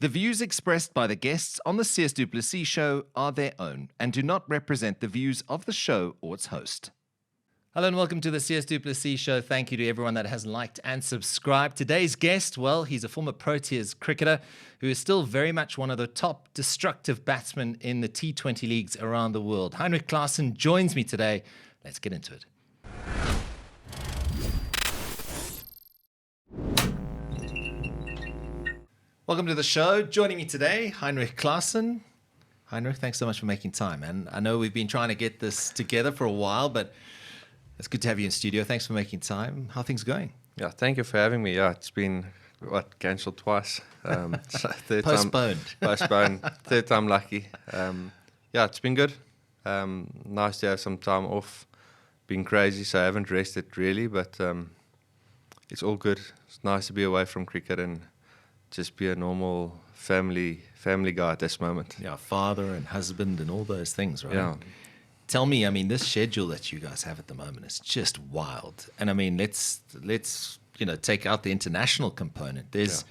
The views expressed by the guests on the Sias du Plessis show are their own and do not represent the views of the show or its host. Hello and welcome to the Sias du Plessis show. Thank you to everyone that has liked and subscribed. Today's guest, well, he's a former Proteas cricketer who is still very much one of the top destructive batsmen in the T20 leagues around the world. Heinrich Klaasen joins me today. Let's get into it. Welcome to the show. Joining me today, Heinrich Klaasen. Heinrich, thanks so much for making time. And I know we've been trying to get this together for a while, but it's good to have you in studio. Thanks for making time. How are things going? Yeah, thank you for having me. Yeah, it's been, cancelled twice. So Postponed. Postponed. Third time lucky. Yeah, it's been good. Nice to have some time off. Been crazy, so I haven't rested really, but it's all good. It's nice to be away from cricket and just be a normal family guy at this moment. Yeah, father and husband and all those things, right? Yeah. Tell me, I mean, this schedule that you guys have at the moment is just wild. And I mean, let's take out the international component. There's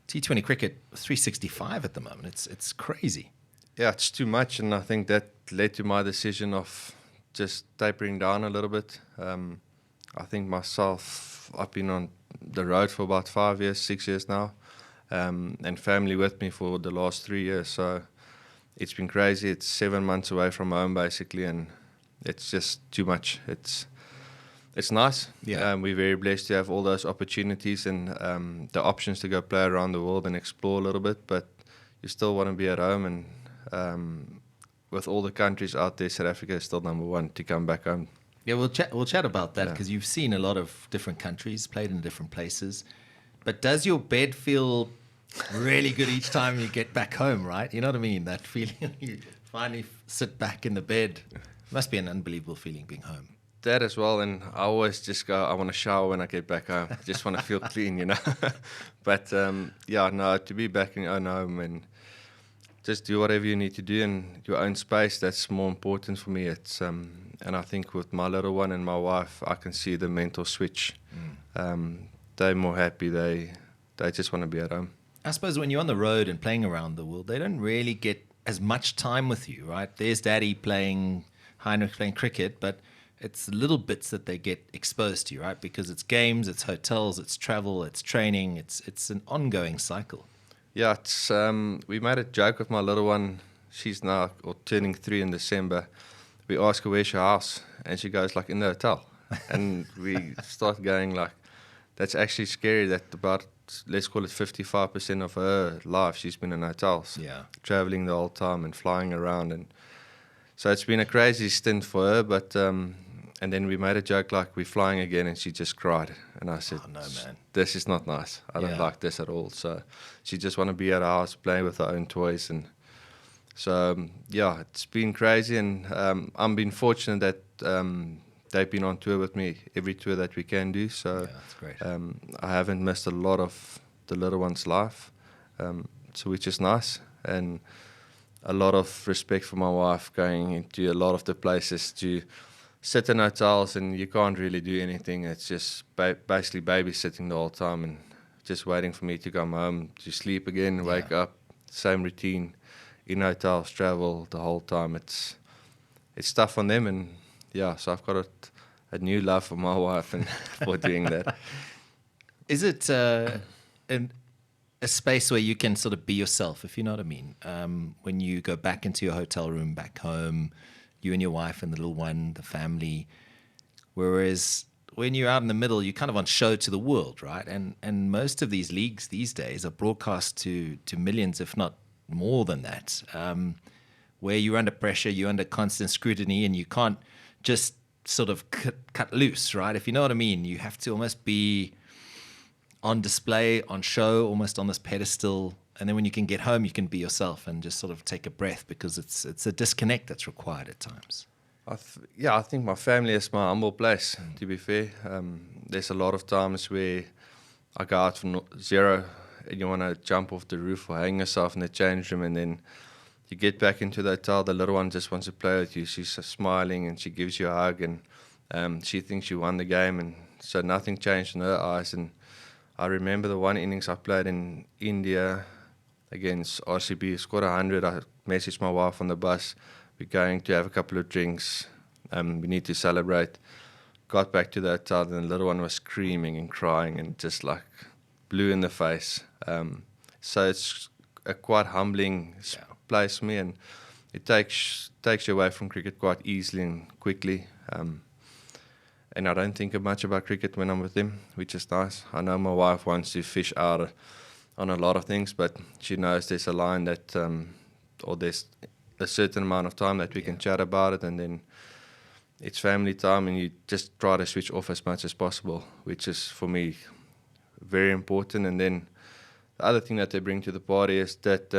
T20 cricket 365 at the moment. It's crazy. Yeah, it's too much, and I think that led to my decision of just tapering down a little bit. I think myself, I've been on the road for about 6 years now. And family with me for the last 3 years. So it's been crazy. It's 7 months away from home basically, and it's just too much. It's nice. Yeah. We're very blessed to have all those opportunities and the options to go play around the world and explore a little bit, but you still want to be at home, and with all the countries out there, South Africa is still number one to come back home. Yeah, we'll chat about that because you've seen a lot of different countries, played in different places. But does your bed feel really good each time you get back home, right? You know what I mean? That feeling you finally sit back in the bed. It must be an unbelievable feeling being home. That as well, and I always just go, I want to shower when I get back home. I just want to feel clean, you know. But to be back in your own home and just do whatever you need to do in your own space, that's more important for me. It's and I think with my little one and my wife, I can see the mental switch. They're more happy. They just want to be at home. I suppose when you're on the road and playing around the world, they don't really get as much time with you, right? There's Daddy playing, Heinrich playing cricket, but it's little bits that they get exposed to, right? Because it's games, it's hotels, it's travel, it's training. It's an ongoing cycle. Yeah, it's we made a joke with my little one. She's now turning 3 in December. We ask her where's your house, and she goes like in the hotel, and we start going like, that's actually scary that about, let's call it 55% of her life she's been in hotels. Yeah. Traveling the whole time and flying around. And so it's been a crazy stint for her, but and then we made a joke like we're flying again, and she just cried. And I said, oh, no, man. This is not nice. I don't like this at all. So she just want to be at our house, playing with her own toys. And so, it's been crazy. And I'm been fortunate that they've been on tour with me, every tour that we can do. So that's great. I haven't missed a lot of the little one's life, so which is nice. And a lot of respect for my wife, going into a lot of the places to sit in hotels and you can't really do anything. It's just basically babysitting the whole time and just waiting for me to come home, to sleep again, wake up, same routine, in hotels, travel the whole time. It's tough on them, and so I've got a new love for my wife and for doing that. Is it a space where you can sort of be yourself, if you know what I mean? When you go back into your hotel room back home, you and your wife and the little one, the family. Whereas when you're out in the middle, you're kind of on show to the world, right? And most of these leagues these days are broadcast to millions, if not more than that, where you're under pressure, you're under constant scrutiny, and you can't just sort of cut loose, right? If you know what I mean, you have to almost be on display, on show, almost on this pedestal. And then when you can get home, you can be yourself and just sort of take a breath, because it's a disconnect that's required at times. I think my family is my humble place, to be fair. There's a lot of times where I go out from zero and you want to jump off the roof or hang yourself in the change room, and then you get back into the hotel, the little one just wants to play with you. She's smiling and she gives you a hug, and she thinks you won the game, and so nothing changed in her eyes. And I remember the one innings I played in India against RCB, scored 100. I messaged my wife on the bus. We're going to have a couple of drinks. We need to celebrate. Got back to the hotel, and the little one was screaming and crying and just like blue in the face. So it's a quite humbling place for me, and it takes you away from cricket quite easily and quickly. And I don't think much about cricket when I'm with him, which is nice. I know my wife wants to fish out on a lot of things, but she knows there's a line that, or there's a certain amount of time that we can chat about it, and then it's family time, and you just try to switch off as much as possible, which is for me very important. And then the other thing that they bring to the party is that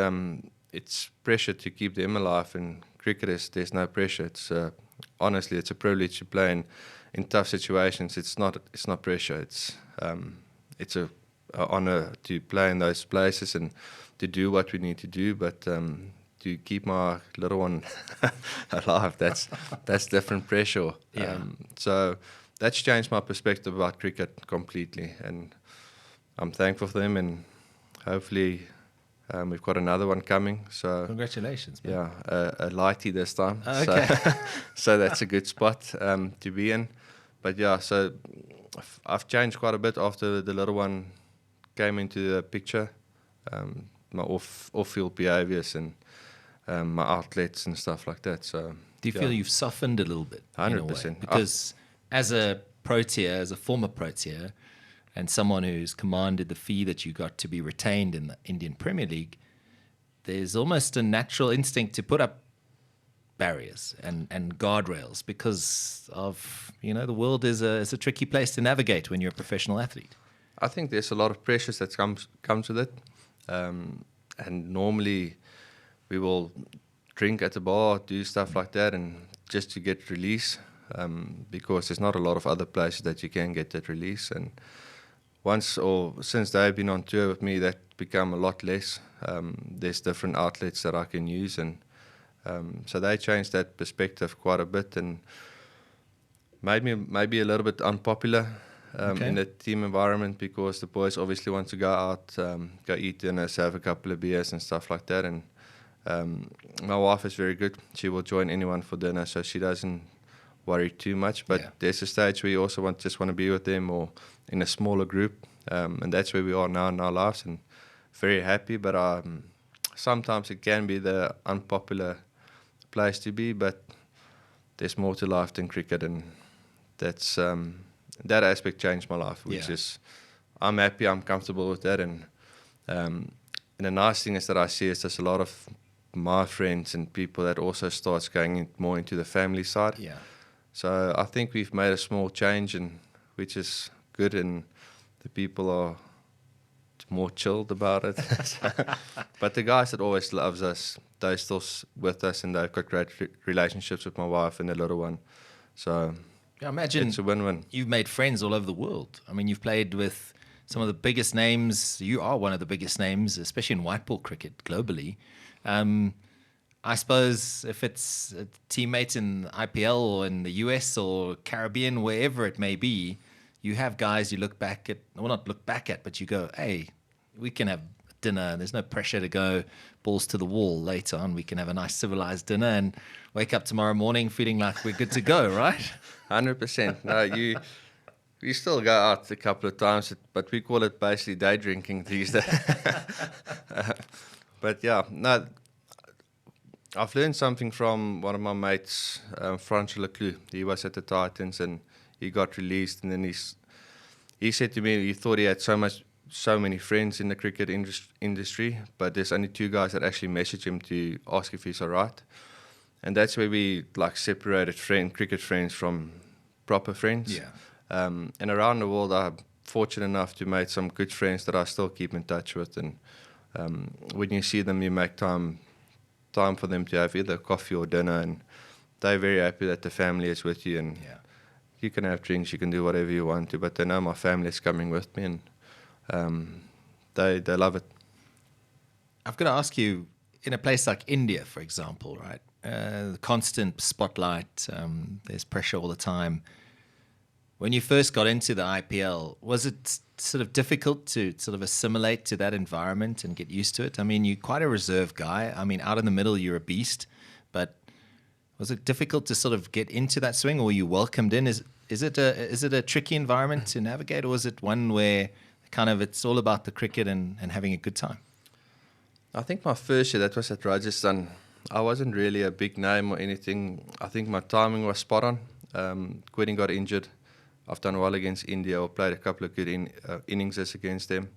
it's pressure to keep them alive. In cricket, there's no pressure. It's honestly, it's a privilege to play in tough situations. It's not pressure. It's a honor to play in those places and to do what we need to do. But to keep my little one alive, that's different pressure. So that's changed my perspective about cricket completely, and I'm thankful for them, and hopefully we've got another one coming. So congratulations, man. Yeah, a lighty this time. Okay. So that's a good spot to be in. But yeah, so I've changed quite a bit after the little one came into the picture. My off-field behaviours and my outlets and stuff like that. So do you feel you've softened a little bit? 100%. Because as a Protea, as a former Protea, and someone who's commanded the fee that you got to be retained in the Indian Premier League, there's almost a natural instinct to put up barriers and guardrails because of, the world is a tricky place to navigate when you're a professional athlete. I think there's a lot of pressures that comes with it. And normally we will drink at the bar, do stuff like that, and just to get release, because there's not a lot of other places that you can get that release. And since they've been on tour with me, that become a lot less. There's different outlets that I can use, and so they changed that perspective quite a bit and made me maybe a little bit unpopular in the team environment, because the boys obviously want to go out, go eat dinners, have a couple of beers and stuff like that. And my wife is very good. She will join anyone for dinner, so she doesn't worry too much. But there's a stage where you also just want to be with them or in a smaller group, and that's where we are now in our lives, and very happy. But sometimes it can be the unpopular place to be, but there's more to life than cricket, and that's that aspect changed my life, which is I'm happy, I'm comfortable with that. And the nice thing is that I see is there's a lot of my friends and people that also starts going more into the family side. Yeah. So I think we've made a small change, and which is good, and the people are more chilled about it. But the guys that always loves us, they're still with us, and they've got great relationships with my wife and the little one. So I imagine it's a win-win. You've made friends all over the world. I mean, you've played with some of the biggest names. You are one of the biggest names, especially in white ball cricket globally. I suppose if it's teammates in IPL or in the US or Caribbean, wherever it may be, you have guys you look back at, well, not look back at, but you go, hey, we can have dinner. There's no pressure to go balls to the wall later on. We can have a nice civilized dinner and wake up tomorrow morning feeling like we're good to go, right? 100%. No, you still go out a couple of times, but we call it basically day drinking these days. But yeah, no, I've learned something from one of my mates, Francois Leclerc. He was at the Titans and he got released, and then he said to me he thought he had so many friends in the cricket industry, but there's only 2 guys that actually message him to ask if he's all right. And that's where we separated cricket friends from proper friends. Yeah. And around the world, I'm fortunate enough to make some good friends that I still keep in touch with. And when you see them, you make time for them to have either coffee or dinner, and they're very happy that the family is with you, and you can have drinks, you can do whatever you want to, but they know my family is coming with me, and they love it. I've got to ask you, in a place like India, for example, right? The constant spotlight, there's pressure all the time. When you first got into the IPL, was it sort of difficult to sort of assimilate to that environment and get used to it? I mean, you're quite a reserved guy. I mean, out in the middle, you're a beast. But was it difficult to sort of get into that swing, or were you welcomed in? Is it a tricky environment to navigate, or is it one where kind of it's all about the cricket and having a good time? I think my first year, that was at Rajasthan, I wasn't really a big name or anything. I think my timing was spot on. Quinton got injured. I've done well against India, or played a couple of good innings against them.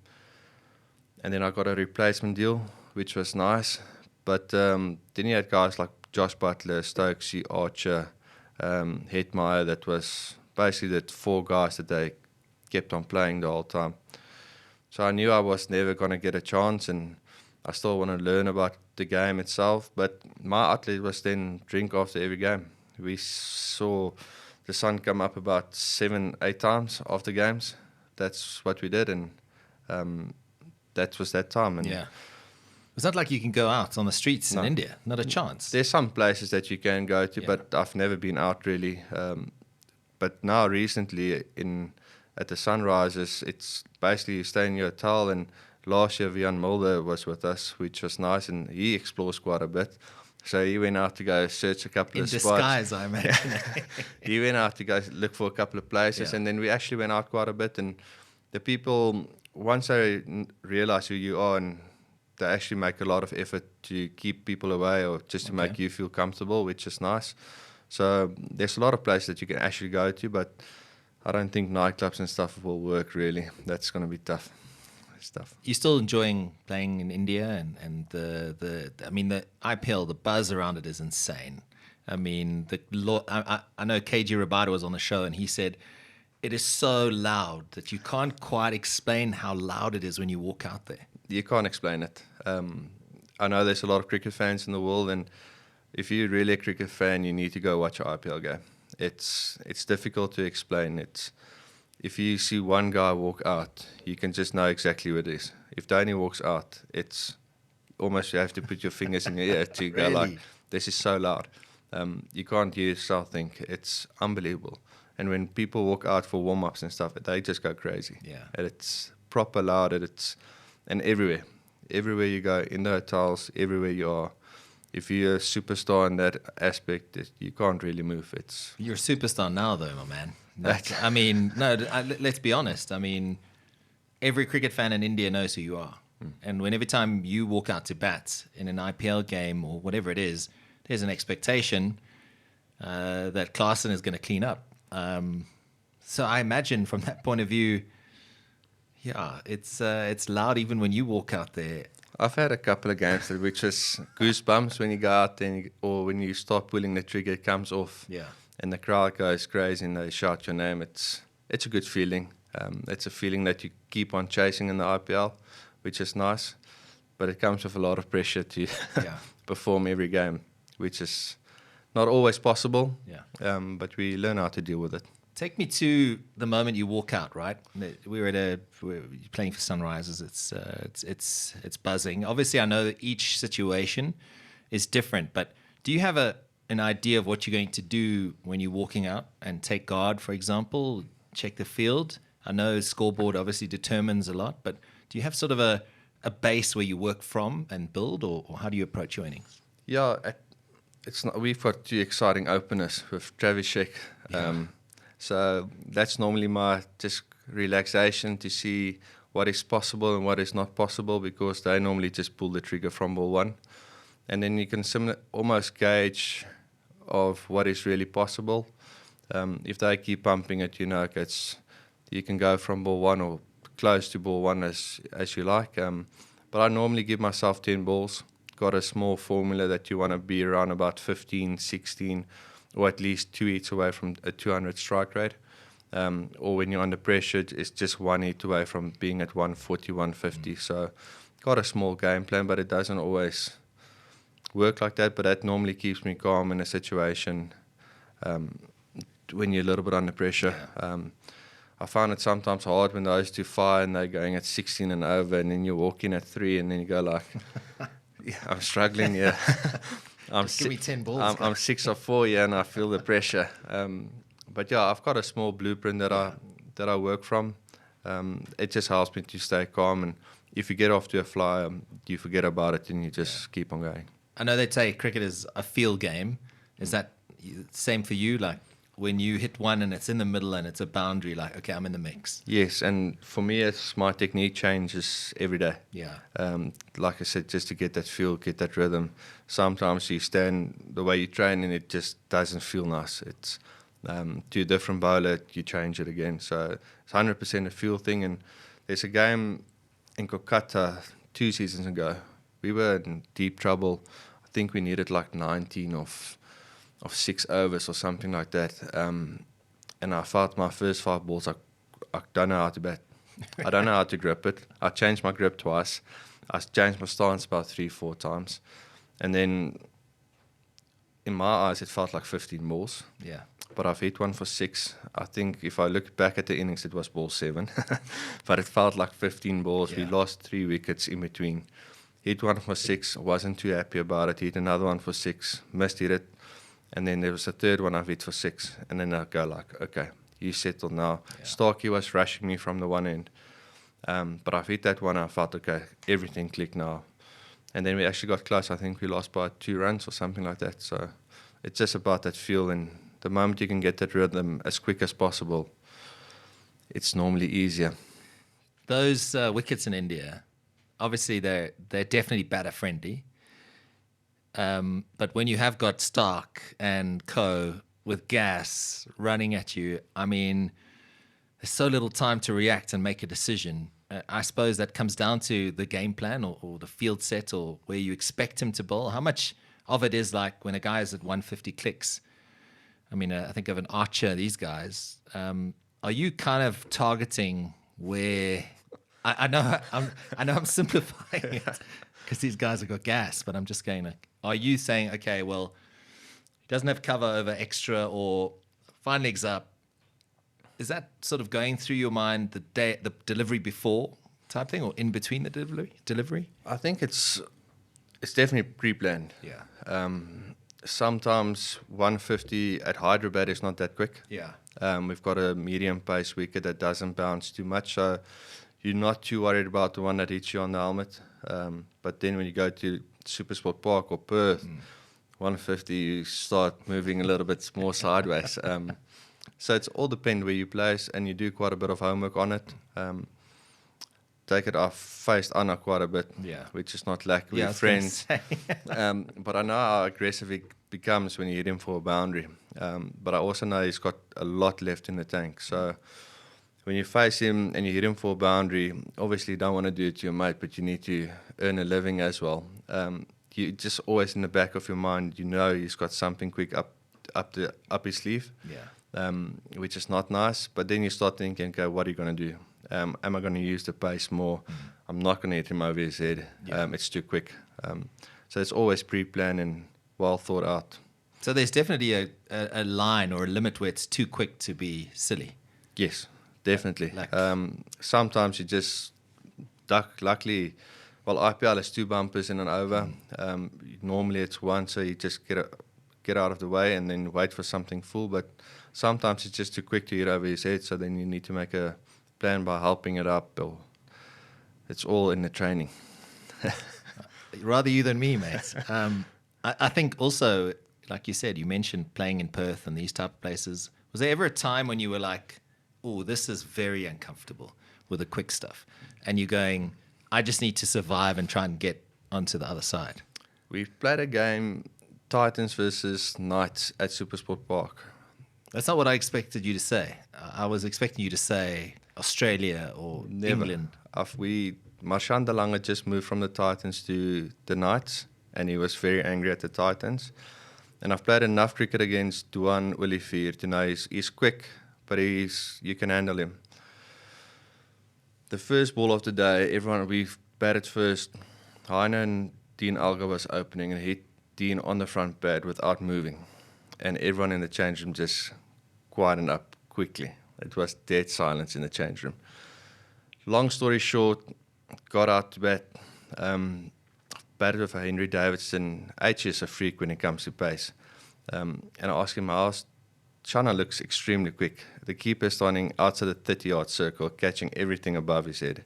And then I got a replacement deal, which was nice. But then you had guys like Josh Butler, Stokesy, Archer, Hetmeyer. That was basically the 4 guys that they kept on playing the whole time. So I knew I was never going to get a chance, and I still want to learn about the game itself. But my outlet was then drink after every game. We saw the sun come up about 7-8 times after games. That's what we did, and that was that time. And yeah. It's not like you can go out on the streets in India. Not a chance. There's some places that you can go to, but I've never been out really. But now recently at the Sunrisers, it's basically you stay in your hotel, and last year Vian Mulder was with us, which was nice, and he explores quite a bit. So he went out to go search a couple of spots. In disguise, I imagine. He went out to go look for a couple of places, and then we actually went out quite a bit. And the people, once they realize who you are, and they actually make a lot of effort to keep people away or just to make you feel comfortable, which is nice. So there's a lot of places that you can actually go to, but I don't think nightclubs and stuff will work really. That's going to be tough. Stuff. You're still enjoying playing in India, and the IPL, the buzz around it is insane. I mean, I know KG Rabada was on the show, and he said it is so loud that you can't quite explain how loud it is when you walk out there. You can't explain it. I know there's a lot of cricket fans in the world, and if you're really a cricket fan, you need to go watch an IPL game. It's difficult to explain. If you see one guy walk out, you can just know exactly what it is. If Dhoni walks out, it's almost you have to put your fingers in your ear to go like, this is so loud. You can't hear yourself think. It's unbelievable. And when people walk out for warm-ups and stuff, they just go crazy. Yeah. And it's proper loud. And everywhere. Everywhere you go, in the hotels, everywhere you are. If you're a superstar in that aspect, you can't really move. You're a superstar now, though, my man. Let's be honest. I mean, every cricket fan in India knows who you are. And every time you walk out to bat in an IPL game or whatever it is, there's an expectation that Klaasen is going to clean up. So I imagine from that point of view, it's loud even when you walk out there. I've had a couple of games which is goosebumps when you go out there, or when you start pulling the trigger, it comes off. Yeah. And the crowd goes crazy and they shout your name. It's a good feeling. It's a feeling that you keep on chasing in the IPL, which is nice. But it comes with a lot of pressure to perform every game, which is not always possible. Yeah. But we learn how to deal with it. Take me to the moment you walk out, right? We're playing for Sunrisers. It's buzzing. Obviously, I know that each situation is different, but do you have an idea of what you're going to do when you're walking out and take guard, for example, check the field? I know scoreboard obviously determines a lot, but do you have sort of a base where you work from and build, or how do you approach your innings? Yeah, we've got 2 exciting openers with Travis Sheck. So that's normally my just relaxation to see what is possible and what is not possible, because they normally just pull the trigger from ball 1. And then you can almost gauge of what is really possible. If they keep pumping it, you can go from ball 1 or close to ball 1 as you like. But I normally give myself 10 balls. Got a small formula that you want to be around about 15, 16, or at least 2 hits away from a 200 strike rate. Or when you're under pressure, it's just 1 hit away from being at 140, 150. So got a small game plan, but it doesn't always work like that. But that normally keeps me calm in a situation when you're a little bit under pressure. Yeah. I find it sometimes hard when those 2 fire and they're going at 16 and over, and then you walk in at 3 and then you go like, I'm struggling, Give me 10 balls. I'm 6 or 4, and I feel the pressure. But I've got a small blueprint that I work from. It just helps me to stay calm. And if you get off to a flyer, you forget about it and you just keep on going. I know they say cricket is a field game. Is that same for you? Like when you hit one and it's in the middle and it's a boundary, like, okay, I'm in the mix. Yes, and for me, it's my technique changes every day. Yeah. Like I said, just to get that feel, get that rhythm. Sometimes you stand the way you train and it just doesn't feel nice. It's to a different bowler, you change it again. So it's 100% a feel thing. And there's a game in Kolkata 2 seasons ago. We were in deep trouble. I think we needed like 19 of 6 overs or something like that. And I felt my first 5 balls, I don't know how to bat. I don't know how to grip it. I changed my grip twice. I changed my stance about 3-4 times. And then in my eyes, it felt like 15 balls. Yeah. But I've hit one for 6. I think if I look back at the innings, it was ball 7. But it felt like 15 balls. Yeah. We lost 3 wickets in between. Hit one for 6, wasn't too happy about it. Hit another one for 6, missed hit it. And then there was a third one I've hit for 6. And then I go like, okay, you settled now. Yeah. Starkey was rushing me from the one end. But I've hit that one. I felt, okay, everything clicked now. And then we actually got close. I think we lost by 2 runs or something like that. So it's just about that feel. And the moment you can get that rhythm as quick as possible, it's normally easier. Those wickets in India, obviously they're definitely batter friendly. But when you have got Stark and Co with gas running at you, I mean, there's so little time to react and make a decision. I suppose that comes down to the game plan or the field set or where you expect him to bowl. How much of it is like when a guy is at 150 clicks? I mean, I think of an Archer, these guys. Are you kind of targeting where... I know I'm simplifying it because these guys have got gas, but I'm just going like, are you saying, okay, well, he doesn't have cover over extra or fine legs up? Is that sort of going through your mind the delivery before type thing or in between the delivery? I think it's definitely pre-planned. Yeah. Sometimes 150 at Hyderabad is not that quick. Yeah. We've got a medium pace wicket that doesn't bounce too much, so you're not too worried about the one that hits you on the helmet. But then when you go to Supersport Park or Perth, 150, you start moving a little bit more sideways. So it's all depend where you place, and you do quite a bit of homework on it. Take it, I've faced Anna quite a bit, which is not like we're friends. But I know how aggressive he becomes when you hit him for a boundary. But I also know he's got a lot left in the tank. So when you face him and you hit him for a boundary, obviously you don't want to do it to your mate, but you need to earn a living as well. You just always in the back of your mind, you know he's got something quick up his sleeve. Yeah. Which is not nice. But then you start thinking, okay, what are you going to do? Am I going to use the pace more? I'm not going to hit him over his head. It's too quick. So it's always pre-planned and well thought out. So there's definitely a line or a limit where it's too quick to be silly. Yes, definitely. Like, sometimes you just duck. Luckily, well, IPL has 2 bumpers in an over. Normally it's 1, so you just get out of the way and then wait for something full. But sometimes it's just too quick to hit over his head, so then you need to make a plan by helping it up. Or it's all in the training. Rather you than me, mate. I think also, like you said, you mentioned playing in Perth and these type of places. Was there ever a time when you were like, oh, this is very uncomfortable with the quick stuff, and you're going, I just need to survive and try and get onto the other side? We've played a game, Titans versus Knights at Supersport Park. That's not what I expected you to say. I was expecting you to say Australia or England. Marchand de Lange just moved from the Titans to the Knights, and he was very angry at the Titans. And I've played enough cricket against Duan Olivier to know he's quick, but you can handle him. The first ball of the day, we've batted first. Heine and Dean Alga was opening and hit Dean on the front pad without moving. And everyone in the change room just quietened up quickly. It was dead silence in the change room. Long story short, got out to bat. Batted with Henry Davidson. H is a freak when it comes to pace. And I asked him, how's Shana looks extremely quick. The keeper standing outside the 30-yard circle, catching everything above his head.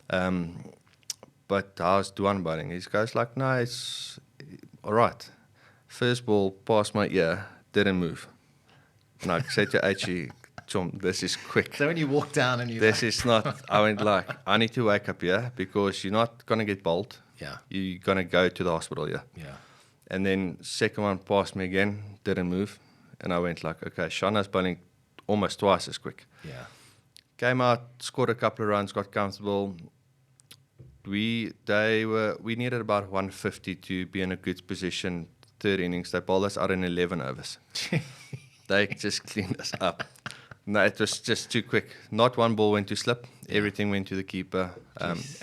But how's Duan bowling? He goes like, no, it's all right. First ball past my ear, didn't move. And I said to H, Chom, this is quick. So when you walk down and you This is not, I went like, I need to wake up here because you're not going to get bowled. Yeah. You're going to go to the hospital here. Yeah. And then second one passed me again, didn't move. And I went like, okay, Shana's bowling almost twice as quick. Yeah. Came out, scored a couple of runs, got comfortable. We needed about 150 to be in a good position. Third innings, they bowled us out in 11 overs. They just cleaned us up. No, it was just too quick. Not one ball went to slip. Everything went to the keeper.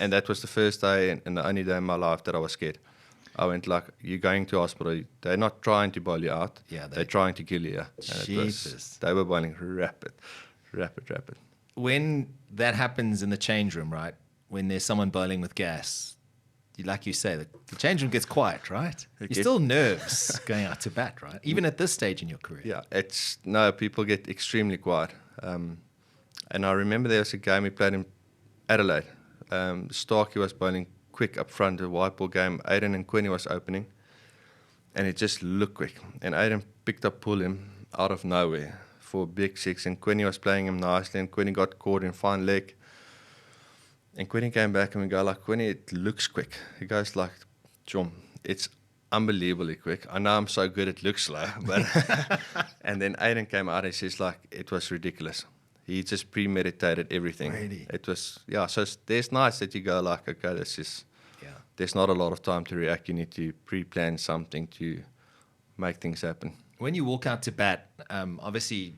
And that was the first day and the only day in my life that I was scared. I went like, you're going to hospital. They're not trying to bowl you out. Yeah, they're trying to kill you. They were bowling rapid. When that happens in the change room, right? When there's someone bowling with gas, like you say, the change room gets quiet, right? You're still nervous going out to bat, right? Even at this stage in your career. Yeah, people get extremely quiet. And I remember there was a game we played in Adelaide. Starkey was bowling quick up front, a white ball game. Aiden and Quinny was opening. And it just looked quick. And Aiden picked up Pulim out of nowhere for a big six. And Quinny was playing him nicely. And Quinny got caught in fine leg. And Quinny came back and we go like, Quinny, it looks quick. He goes like, Chom, it's unbelievably quick. I know I'm so good it looks slow. But and then Aiden came out and says like, it was ridiculous. He just premeditated everything. Really? It was, so there's nice that you go like, okay, there's not a lot of time to react. You need to pre-plan something to make things happen. When you walk out to bat, obviously,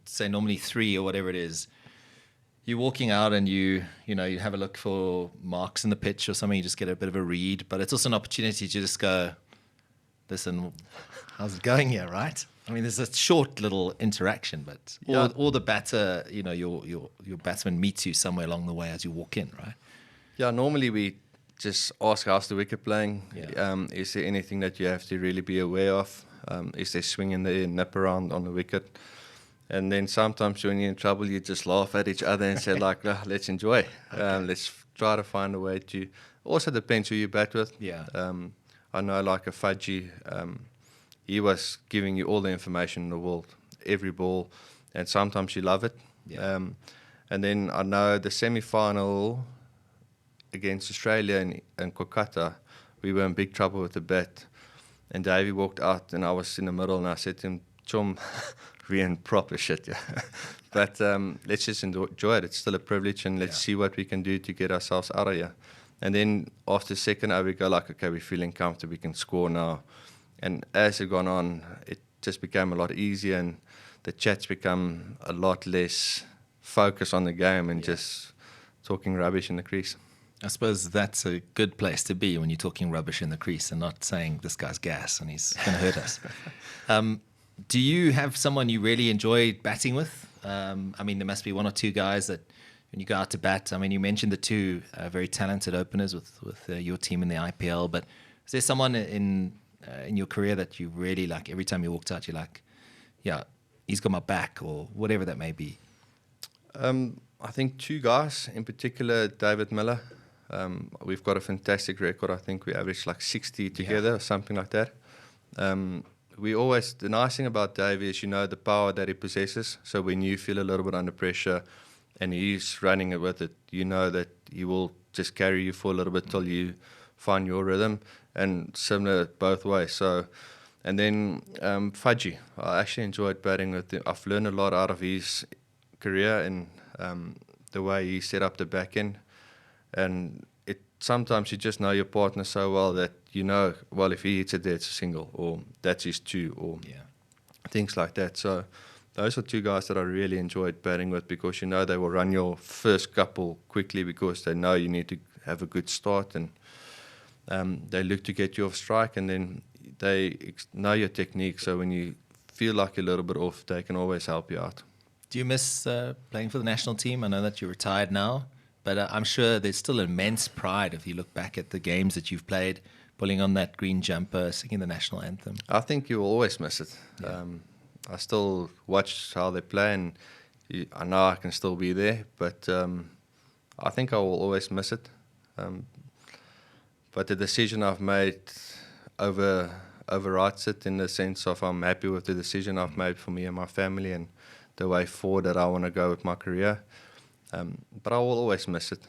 say normally 3 or whatever it is, you're walking out and you have a look for marks in the pitch or something. You just get a bit of a read, but it's also an opportunity to just go, listen, how's it going here, right? I mean, there's a short little interaction, but or the batter, your batsman meets you somewhere along the way as you walk in, right? Yeah, normally we just ask how's the wicket playing. Yeah. Is there anything that you have to really be aware of? Is there swing in the nip around on the wicket? And then sometimes when you're in trouble, you just laugh at each other and say like, let's enjoy. Let's try to find a way to. Also depends who you bat with. Yeah. I know like a Fudgy, he was giving you all the information in the world, every ball, and sometimes you love it. Yeah. And then I know the semi-final against Australia and Kolkata, we were in big trouble with the bat. And Davey walked out and I was in the middle and I said to him, Chom, we're in proper shit, yeah. But let's just enjoy it. It's still a privilege and let's see what we can do to get ourselves out of here. And then after the second over, we go like, okay, we're feeling comfortable, we can score now. And as it gone on, it just became a lot easier and the chats become a lot less focused on the game and just talking rubbish in the crease. I suppose that's a good place to be when you're talking rubbish in the crease and not saying this guy's gas and he's going to hurt us. Do you have someone you really enjoy batting with? I mean, there must be 1 or 2 guys that when you go out to bat, I mean, you mentioned the 2 very talented openers with your team in the IPL, but is there someone in your career that you really like? Every time you walked out, you're like, yeah, he's got my back or whatever that may be. I think 2 guys, in particular, David Miller. We've got a fantastic record. I think we averaged like 60 together or something like that. The nice thing about Dave is, the power that he possesses. So when you feel a little bit under pressure and he's running it with it, you know that he will just carry you for a little bit till you find your rhythm, and similar both ways. So, and then Fudgy, I actually enjoyed batting with him. I've learned a lot out of his career and the way he set up the back end. And sometimes you just know your partner so well that well, if he hits it there, it's a single, or that's his 2, or things like that. So those are 2 guys that I really enjoyed batting with because they will run your first couple quickly because they know you need to have a good start, and they look to get you off strike, and then they know your technique. So when you feel like you're a little bit off, they can always help you out. Do you miss playing for the national team? I know that you're retired now, but I'm sure there's still immense pride if you look back at the games that you've played, pulling on that green jumper, singing the national anthem. I think you will always miss it. Yeah. I still watch how they play, and I know I can still be there, but I think I will always miss it. But the decision I've made overrides it, in the sense of I'm happy with the decision I've made for me and my family and the way forward that I want to go with my career. But I will always miss it.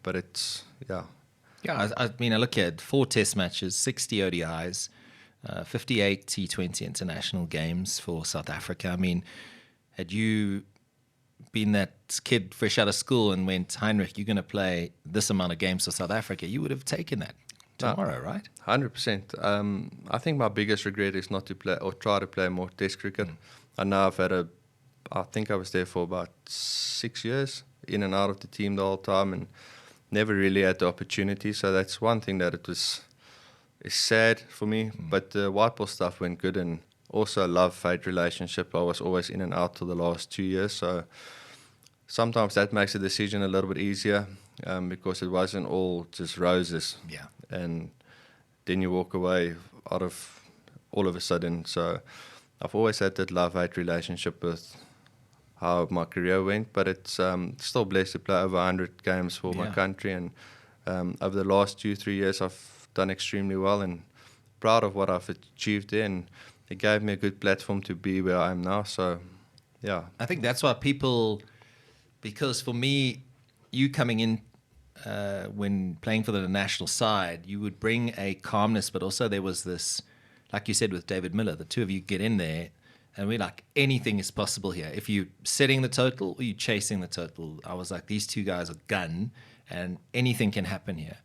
But it's, yeah. Yeah, I mean, I look at 4 test matches, 60 ODIs, 58 T20 international games for South Africa. I mean, had you been that kid fresh out of school and went, Heinrich, you're going to play this amount of games for South Africa, you would have taken that tomorrow, right? 100%. I think my biggest regret is not to play or try to play more test cricket. I know I think I was there for about 6 years, in and out of the team the whole time, and never really had the opportunity. So that's one thing that it's sad for me. But the white ball stuff went good, and also a love-hate relationship. I was always in and out for the last 2 years. So sometimes that makes the decision a little bit easier, because it wasn't all just roses. Yeah. And then you walk away out of all of a sudden. So I've always had that love-hate relationship with how my career went, but it's still blessed to play over 100 games for my country, and over the last 2-3 years I've done extremely well, and proud of what I've achieved there, and it gave me a good platform to be where I am now. So yeah, I think that's why because for me, you coming in when playing for the national side, you would bring a calmness, but also there was this, like you said with David Miller, the two of you get in there and we're like, anything is possible here. If you're setting the total or you're chasing the total, I was like, these two guys are gun and anything can happen here.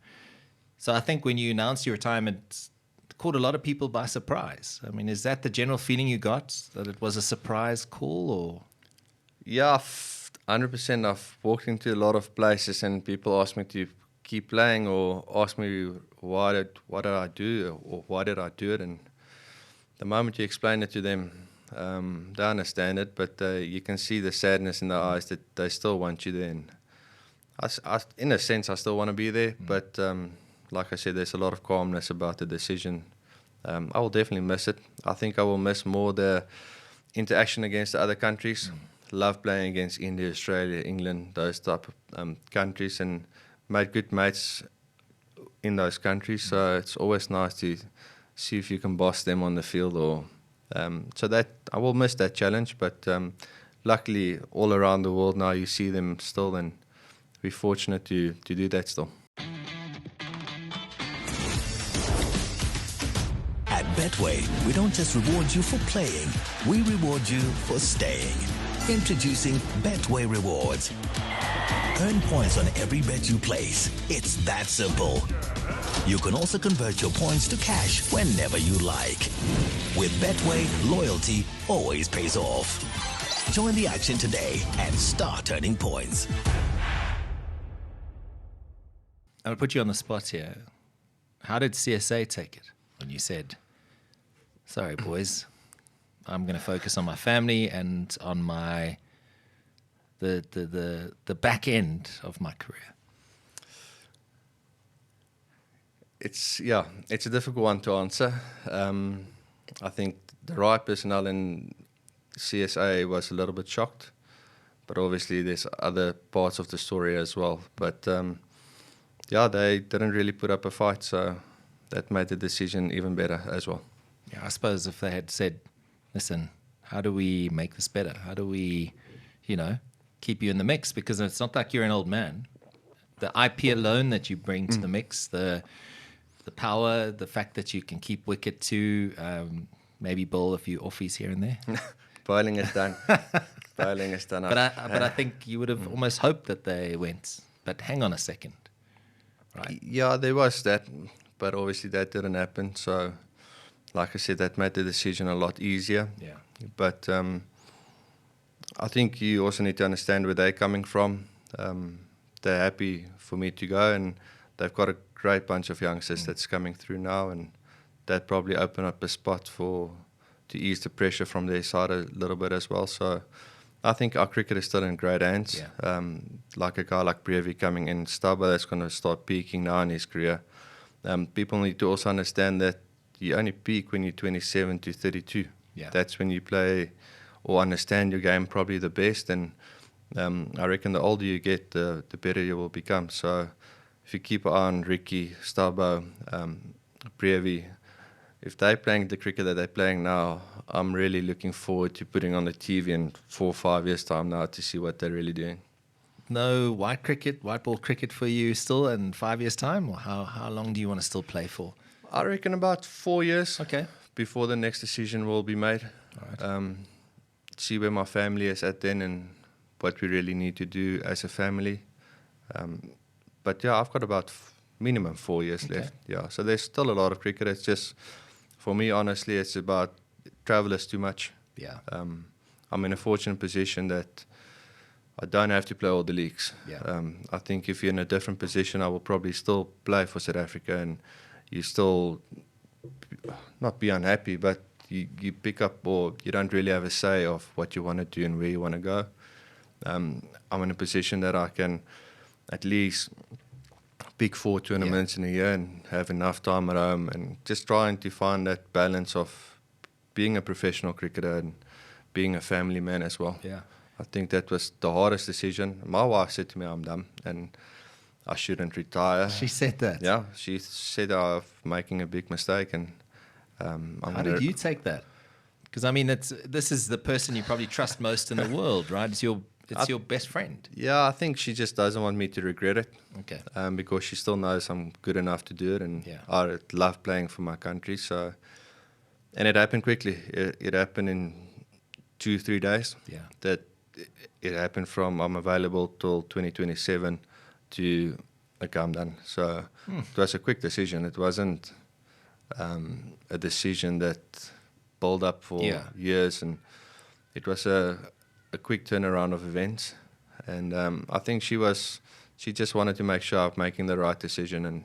So I think when you announced your retirement, it caught a lot of people by surprise. I mean, is that the general feeling you got, that it was a surprise call? Or Yeah, 100%. I've walked into a lot of places and people ask me to keep playing, or ask me what did I do, or why did I do it. And the moment you explain it to them, they understand it, but you can see the sadness in their eyes that they still want you there. And in a sense, I still want to be there, but like I said, there's a lot of calmness about the decision. I will definitely miss it. I think I will miss more the interaction against the other countries. Love playing against India, Australia, England, those type of countries, and made good mates in those countries. So it's always nice to see if you can boss them on the field, or so that I will miss that challenge. But luckily, all around the world now, you see them still, and we're fortunate to do that still. At Betway, we don't just reward you for playing, we reward you for staying. Introducing Betway Rewards. Earn points on every bet you place. It's that simple. You can also convert your points to cash whenever you like. With Betway, loyalty always pays off. Join the action today and start earning points. I'll put you on the spot here. How did CSA take it when you said, sorry, boys, I'm going to focus on my family and on my the back end of my career? It's a difficult one to answer. I think the right personnel in CSA was a little bit shocked, but obviously there's other parts of the story as well. But they didn't really put up a fight, so that made the decision even better as well. Yeah, I suppose if they had said, listen, how do we make this better? How do we, keep you in the mix? Because it's not like you're an old man. The IP alone that you bring to the mix, the power, the fact that you can keep wicket too, maybe bowl a few offies here and there. Bowling is done. Bowling is done. But I think you would have almost hoped that they went, but hang on a second. Right? Yeah, there was that, but obviously that didn't happen. So, like I said, that made the decision a lot easier. Yeah. But I think you also need to understand where they're coming from. They're happy for me to go, and they've got a great bunch of youngsters that's coming through now, and that probably opened up a spot to ease the pressure from their side a little bit as well. So I think our cricket is still in great hands. Yeah. Like a guy like Brevi coming in, Stubber, that's going to start peaking now in his career. People need to also understand that you only peak when you're 27 to 32. Yeah. That's when you play or understand your game probably the best. And I reckon the older you get, the better you will become. So if you keep an eye on Ricky, Stabo, Brevi, if they're playing the cricket that they're playing now, I'm really looking forward to putting on the TV in 4 or 5 years' time now to see what they're really doing. No white ball cricket for you still in 5 years' time? Or how long do you want to still play for? I reckon about 4 years Okay. before the next decision will be made. All right. See where my family is at then and what we really need to do as a family. But yeah, I've got about minimum 4 years left. Yeah, so there's still a lot of cricket. It's just, for me, honestly, it's about travel is too much. Yeah. I'm in a fortunate position that I don't have to play all the leagues. Yeah. I think if you're in a different position, I will probably still play for South Africa, and you still not be unhappy, but you pick up, or you don't really have a say of what you want to do and where you want to go. I'm in a position that I can at least pick 4 tournaments in a year and have enough time at home, and just trying to find that balance of being a professional cricketer and being a family man as well. Yeah. I think that was the hardest decision. My wife said to me, I'm done and I shouldn't retire. She said that? Yeah, she said I'm making a big mistake. And how did you take that? Because, I mean, this is the person you probably trust most in the world, right? It's your best friend. Yeah, I think she just doesn't want me to regret it. Okay. Because she still knows I'm good enough to do it, and Yeah. I love playing for my country. So, and it happened quickly. It happened in 2-3 days. Yeah. That it happened from I'm available till 2027 to okay, I'm done. So it was a quick decision. It wasn't a decision that built up for years, and it was a quick turnaround of events. And I think she just wanted to make sure I'm making the right decision. And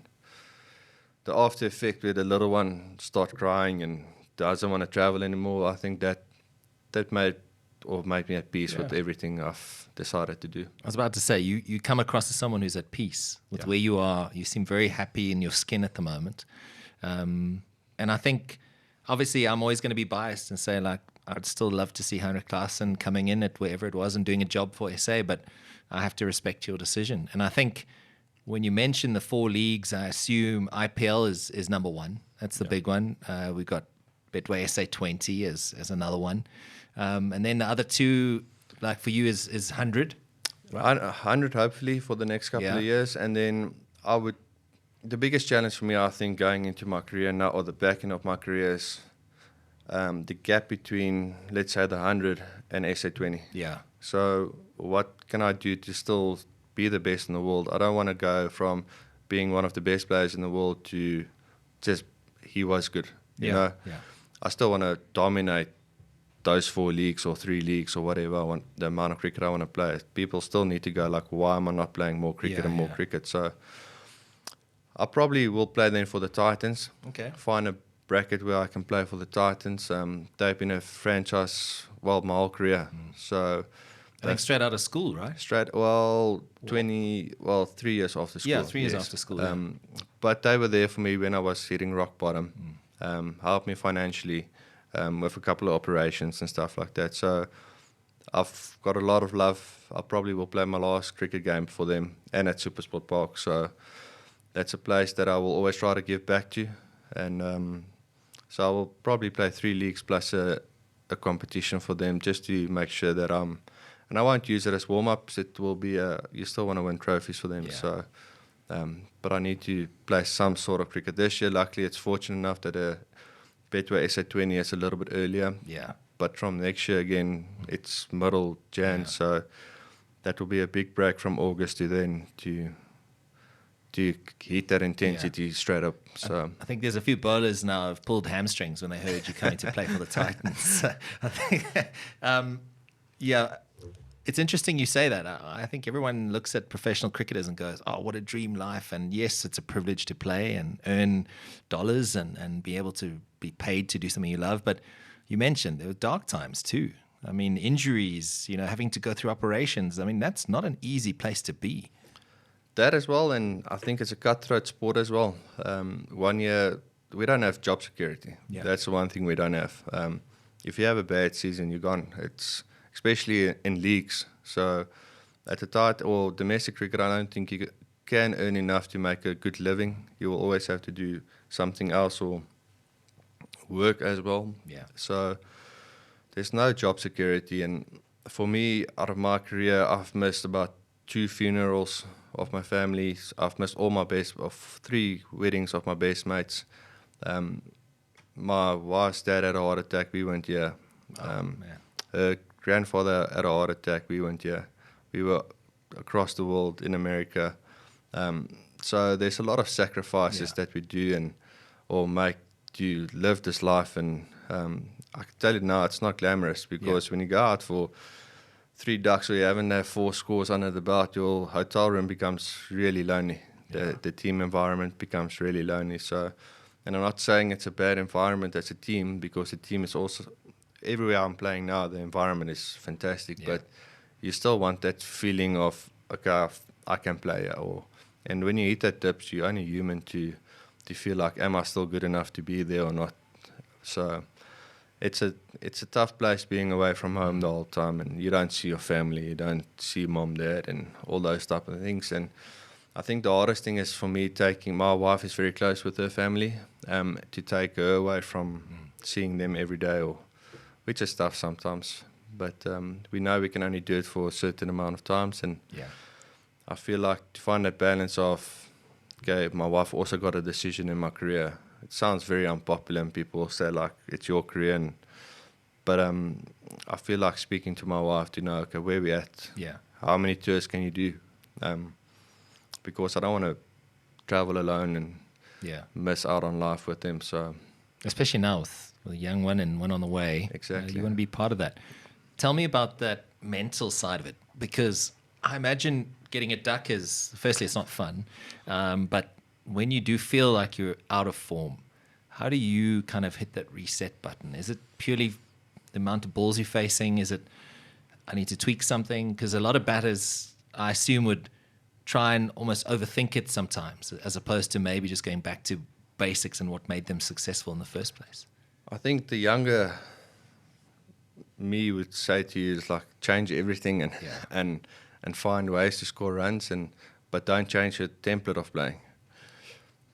the after effect where the little one start crying and doesn't want to travel anymore, I think that made me at peace with everything I've decided to do. I was about to say, you come across as someone who's at peace with where you are. You seem very happy in your skin at the moment. And I think, obviously, I'm always going to be biased and say, like, I'd still love to see Heinrich Klaasen coming in at wherever it was and doing a job for SA, but I have to respect your decision. And I think when you mention the 4 leagues, I assume IPL is number one. That's the big one. We've got Betway SA 20 as another one. And then the other 2, like for you, is 100. Right? 100 hopefully for the next couple of years. And then the biggest challenge for me, I think, going into my career now, or the back end of my career, is the gap between, let's say, the 100 and SA 20. Yeah. So what can I do to still be the best in the world? I don't want to go from being one of the best players in the world to just he was good. You know? Yeah. I still want to dominate those 4 leagues or 3 leagues or whatever I want, the amount of cricket I want to play. People still need to go like, why am I not playing more cricket and more cricket? So I probably will play then for the Titans. Okay. Find a bracket where I can play for the Titans. They've been a franchise, well, my whole career. So I think straight out of school, right? 3 years after school. Yeah, 3 years after school. But they were there for me when I was hitting rock bottom. Helped me financially with a couple of operations and stuff like that. So I've got a lot of love. I probably will play my last cricket game for them and at Supersport Park. So that's a place that I will always try to give back to. And so I will probably play 3 leagues plus a competition for them just to make sure that and I won't use it as warm-ups. It will be you still want to win trophies for them. Yeah. So, but I need to play some sort of cricket this year. Luckily, it's fortunate enough that Betway SA 20 is a little bit earlier. Yeah. But from next year again, it's middle Jan. So that will be a big break from August to then to hit that intensity straight up. So I think there's a few bowlers now have pulled hamstrings when they heard you coming to play for the Titans. So I think, it's interesting you say that. I think everyone looks at professional cricketers and goes, oh, what a dream life. And yes, it's a privilege to play and earn dollars and be able to be paid to do something you love. But you mentioned there were dark times too. I mean, injuries, having to go through operations. I mean, that's not an easy place to be. That as well, and I think it's a cutthroat sport as well. 1 year, we don't have job security. Yeah. That's the one thing we don't have. if you have a bad season, you're gone. It's especially in leagues. So at the tight or domestic cricket, I don't think you can earn enough to make a good living. You will always have to do something else or work as well. Yeah. So there's no job security. And for me, out of my career, I've missed about 2 funerals of my family. I've missed all my best of 3 weddings of my best mates. My wife's dad had a heart attack. We went here. Man. Her grandfather had a heart attack. We went here. We were across the world in America. So there's a lot of sacrifices that we do and or make to live this life. And I can tell you now, it's not glamorous because when you go out for 3 ducks or you haven't had 4 scores under the belt, your hotel room becomes really lonely. The team environment becomes really lonely. So, and I'm not saying it's a bad environment as a team, because the team is also, everywhere I'm playing now, the environment is fantastic, but you still want that feeling of, okay, I can play. And when you hit that dips, you're only human to feel like, am I still good enough to be there or not? So it's a tough place being away from home the whole time, and you don't see your family, you don't see mom, dad, and all those type of things. And I think the hardest thing is for me my wife is very close with her family, to take her away from seeing them every day, which is tough sometimes. But we know we can only do it for a certain amount of times. And I feel like to find that balance of, okay, my wife also got a decision in my career. It sounds very unpopular and people say like, it's your career. But I feel like speaking to my wife to know, okay, where we at? Yeah. How many tours can you do? Because I don't want to travel alone and miss out on life with them. So, especially now with a young one and one on the way. Exactly. You want to be part of that. Tell me about that mental side of it, because I imagine getting a duck is, firstly, it's not fun. But when you do feel like you're out of form, how do you kind of hit that reset button? Is it purely the amount of balls you're facing? Is it, I need to tweak something? Because a lot of batters, I assume, would try and almost overthink it sometimes, as opposed to maybe just going back to basics and what made them successful in the first place. I think the younger me would say to you is like, change everything and find ways to score runs, but don't change your template of playing.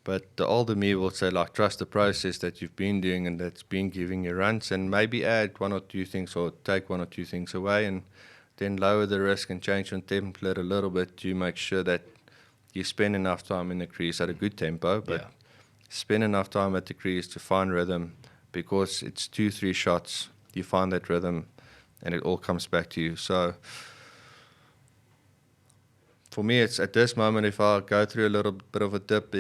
But the older me will say, like, trust the process that you've been doing and that's been giving you runs, and maybe add 1 or 2 things or take 1 or 2 things away, and then lower the risk and change your template a little bit to make sure that you spend enough time in the crease at a good tempo, but spend enough time at the crease to find rhythm, because it's 2-3 shots, you find that rhythm and it all comes back to you. So for me, it's at this moment, if I go through a little bit of a dip,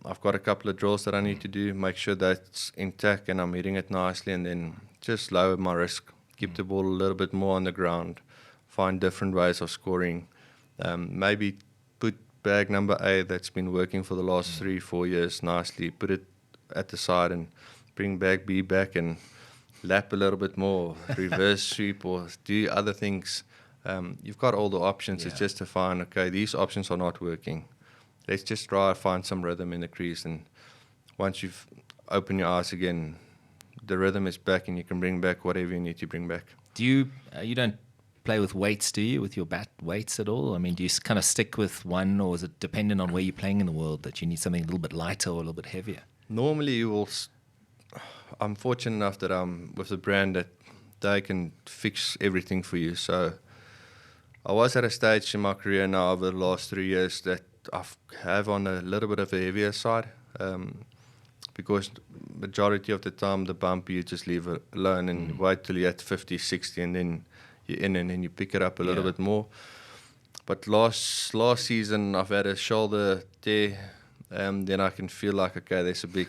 I've got a couple of drills that I need to do, make sure that's intact and I'm hitting it nicely, and then just lower my risk, keep the ball a little bit more on the ground, find different ways of scoring, maybe put bag number A that's been working for the last 3-4 years nicely, put it at the side and bring bag B back and lap a little bit more, reverse sweep or do other things. You've got all the options. It's just to find, okay, these options are not working. Let's just try to find some rhythm in the crease, and once you've opened your eyes again, the rhythm is back and you can bring back whatever you need to bring back. Do you don't play with weights, do you, with your bat weights at all? I mean, do you kind of stick with one, or is it dependent on where you're playing in the world that you need something a little bit lighter or a little bit heavier? Normally you will, I'm fortunate enough that I'm with a brand that they can fix everything for you. So I was at a stage in my career now over the last 3 years that I have on a little bit of a heavier side, because majority of the time the bump you just leave it alone and wait till you're at 50, 60 and then you're in and then you pick it up a little bit more. But last season I've had a shoulder tear, then I can feel like, okay, there's a big,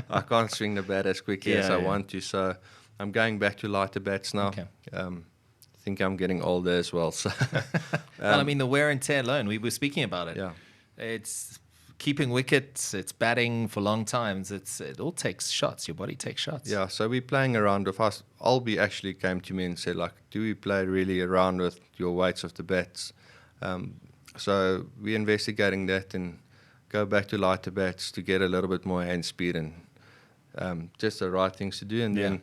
I can't swing the bat as quickly as I want to, so I'm going back to lighter bats now. Okay. I think I'm getting older as well. So, well, I mean, the wear and tear alone, we were speaking about it. Yeah. It's keeping wickets, it's batting for long times. It all takes shots. Your body takes shots. Yeah, so we're playing around with us. Albie actually came to me and said, like, do we play really around with your weights of the bats? So we're investigating that and go back to lighter bats to get a little bit more hand speed and just the right things to do. And then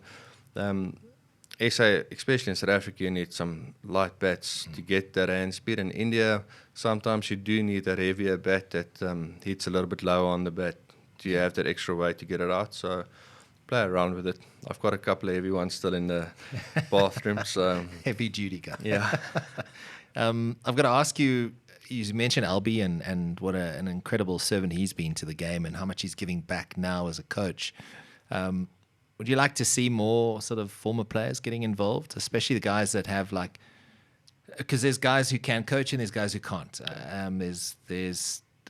SA, especially in South Africa, you need some light bats to get that hand speed. In India, sometimes you do need a heavier bat that hits a little bit lower on the bat. Do you have that extra weight to get it out? So play around with it. I've got a couple of heavy ones still in the bathroom. So heavy duty guy. yeah. I've got to ask you. You mentioned Albie and what an incredible servant he's been to the game and how much he's giving back now as a coach. Would you like to see more sort of former players getting involved, especially the guys that have because there's guys who can coach and there's guys who can't.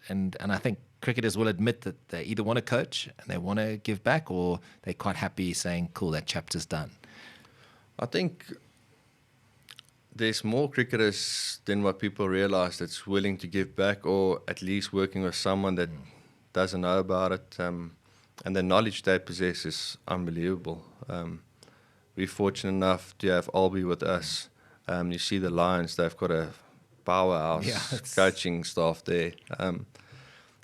And I think cricketers will admit that they either want to coach and they want to give back, or they're quite happy saying, "Cool, that chapter's done." I think there's more cricketers than what people realize that's willing to give back, or at least working with someone that doesn't know about it. And the knowledge they possess is unbelievable. We're fortunate enough to have Albie with us. You see the Lions, they've got a powerhouse coaching staff there.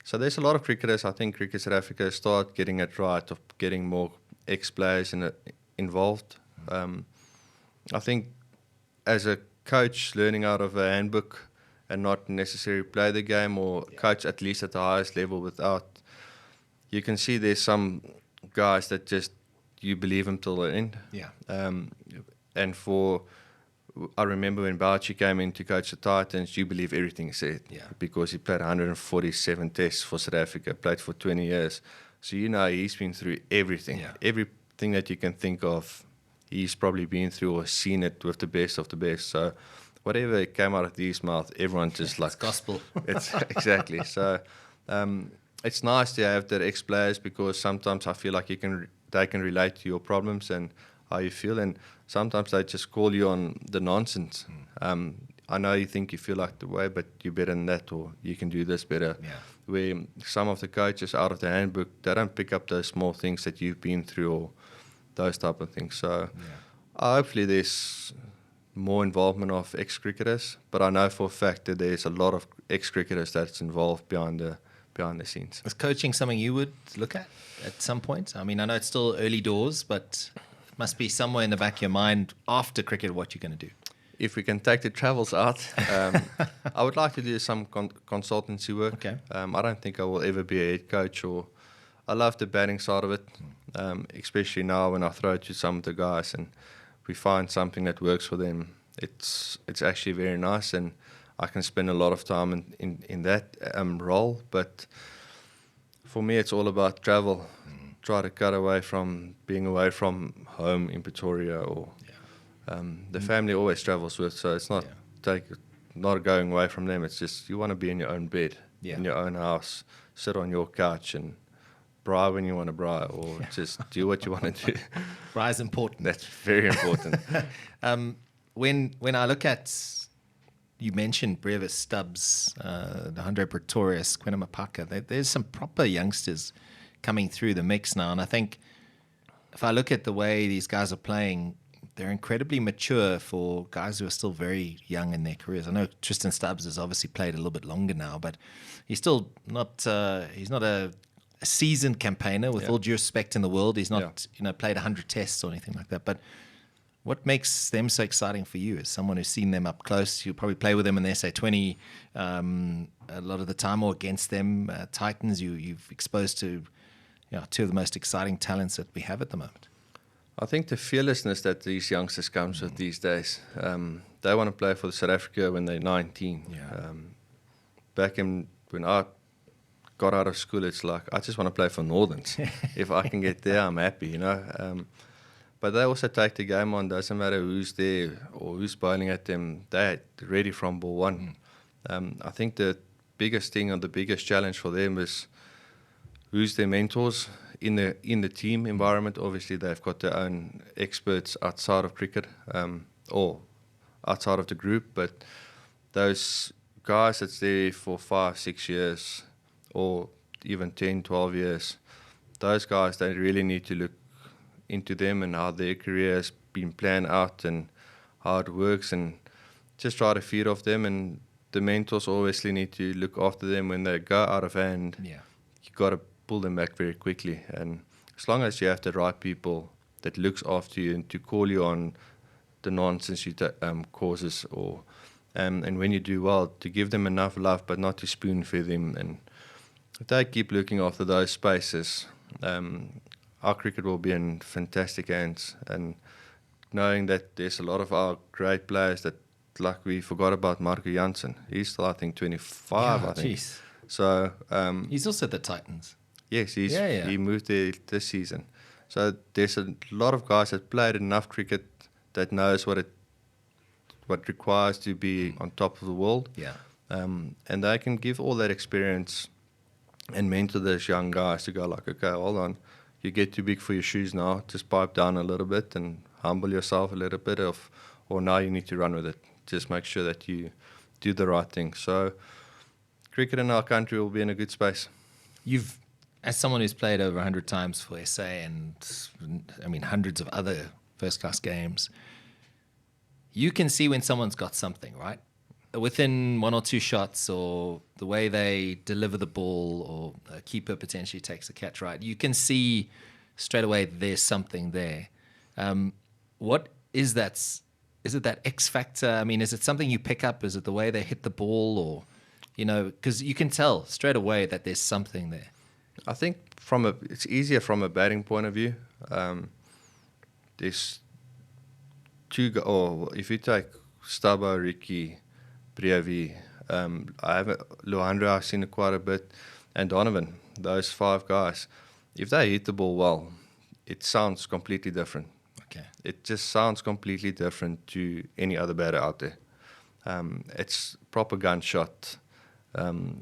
So there's a lot of cricketers. I think Cricket South Africa start getting it right, of getting more ex-players involved. I think as a coach, learning out of a handbook and not necessarily play the game or coach at least at the highest level without, you can see there's some guys that just, you believe them till the end. Yeah. And I remember when Bouchy came in to coach the Titans, you believe everything he said. Yeah. Because he played 147 tests for South Africa, played for 20 years. So he's been through everything. Yeah. Everything that you can think of, he's probably been through or seen it with the best of the best. So whatever came out of his mouth, everyone's just like... It's gospel. It's exactly. So it's nice to have that ex-players, because sometimes I feel like they can relate to your problems and how you feel, and sometimes they just call you on the nonsense. I know you think you feel like the way, but you're better than that, or you can do this better. Yeah. Where some of the coaches out of the handbook, they don't pick up those small things that you've been through or those type of things. So hopefully there's more involvement of ex-cricketers, but I know for a fact that there's a lot of ex-cricketers that's involved behind the scenes. Is coaching something you would look at some point? I mean, I know it's still early doors, but it must be somewhere in the back of your mind after cricket what you're going to do. If we can take the travels out, I would like to do some consultancy work. Okay. I don't think I will ever be a head coach, or I love the batting side of it, especially now when I throw it to some of the guys and we find something that works for them. It's actually very nice, and I can spend a lot of time in that role. But for me, it's all about travel. Try to cut away from being away from home in Pretoria, or the family always travels with, so it's not not going away from them. It's just you want to be in your own bed, in your own house, sit on your couch and braai when you want to braai, or just do what you want to do. Braai is important. That's very important. When I look at, you mentioned Brevis, Stubbs, the Andre Pretorius, Quinn Mapaka, there's some proper youngsters coming through the mix now, and I think if I look at the way these guys are playing, they're incredibly mature for guys who are still very young in their careers. I know Tristan Stubbs has obviously played a little bit longer now, but he's still not. He's not a seasoned campaigner. With all due respect in the world, he's not played 100 tests or anything like that. But what makes them so exciting for you as someone who's seen them up close? You probably play with them in the SA20 a lot of the time, or against them. Titans, you've exposed to two of the most exciting talents that we have at the moment. I think the fearlessness that these youngsters comes with these days, they want to play for South Africa when they're 19. Back when I got out of school, it's like, I just want to play for Northerns. If I can get there, I'm happy, But they also take the game on. Doesn't matter who's there or who's bowling at them. They're ready from ball one. I think the biggest thing, or the biggest challenge for them is who's their mentors in the team environment. Obviously, they've got their own experts outside of cricket, or outside of the group. But those guys that's there for 5-6 years, or even 10, 12 years, those guys, they really need to look into them and how their career has been planned out and how it works, and just try to feed off them. And the mentors obviously need to look after them when they go out of hand. You got to pull them back very quickly. And as long as you have the right people that looks after you and to call you on the nonsense you causes, or and when you do well, to give them enough love, but not to spoon feed them. And if they keep looking after those spaces, our cricket will be in fantastic hands. And knowing that there's a lot of our great players that, like we forgot about Marco Jansen. He's still, I think, 25, I think. Geez. So He's also the Titans. yes, he moved there this season. So there's a lot of guys that played enough cricket that knows what requires to be on top of the world. Yeah. And they can give all that experience and mentor those young guys to go like, okay, hold on, you get too big for your shoes now. Just pipe down a little bit and humble yourself a little bit, or now you need to run with it. Just make sure that you do the right thing. So cricket in our country will be in a good space. You've, as someone who's played over 100 times for SA and, I mean, hundreds of other first-class games, you can see when someone's got something, right? Within one or two shots, or the way they deliver the ball, or a keeper potentially takes a catch right, you can see straight away there's something there. What is that? Is it that X factor? I mean, is it something you pick up? Is it the way they hit the ball, or, you know, because you can tell straight away that there's something there. I think it's easier from a batting point of view. There's if you take Stubbo, Ricky, Brevi, Luandro, I've seen it quite a bit, and Donovan, those 5 guys, if they hit the ball well, it sounds completely different. Okay. It just sounds completely different to any other batter out there. It's proper gunshot.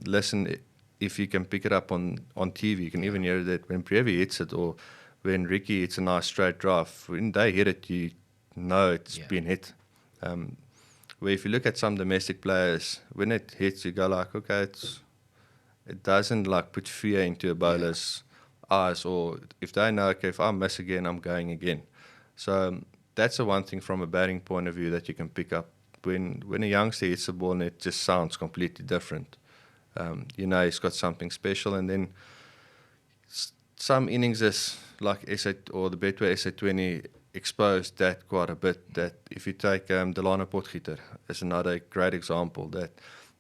Listen, if you can pick it up on TV, you can even hear that when Brevi hits it, or when Ricky hits a nice straight drive. When they hit it, you know it's been hit. Where if you look at some domestic players, when it hits, you go like, okay, it doesn't like put fear into a bowler's eyes, or if they know, okay, if I miss again, I'm going again. So that's the one thing from a batting point of view that you can pick up. When a youngster hits the ball and it just sounds completely different, you know he's got something special. And then some innings is like SA or the Betway SA20 exposed that quite a bit. That if you take Delano Potgieter as another great example, that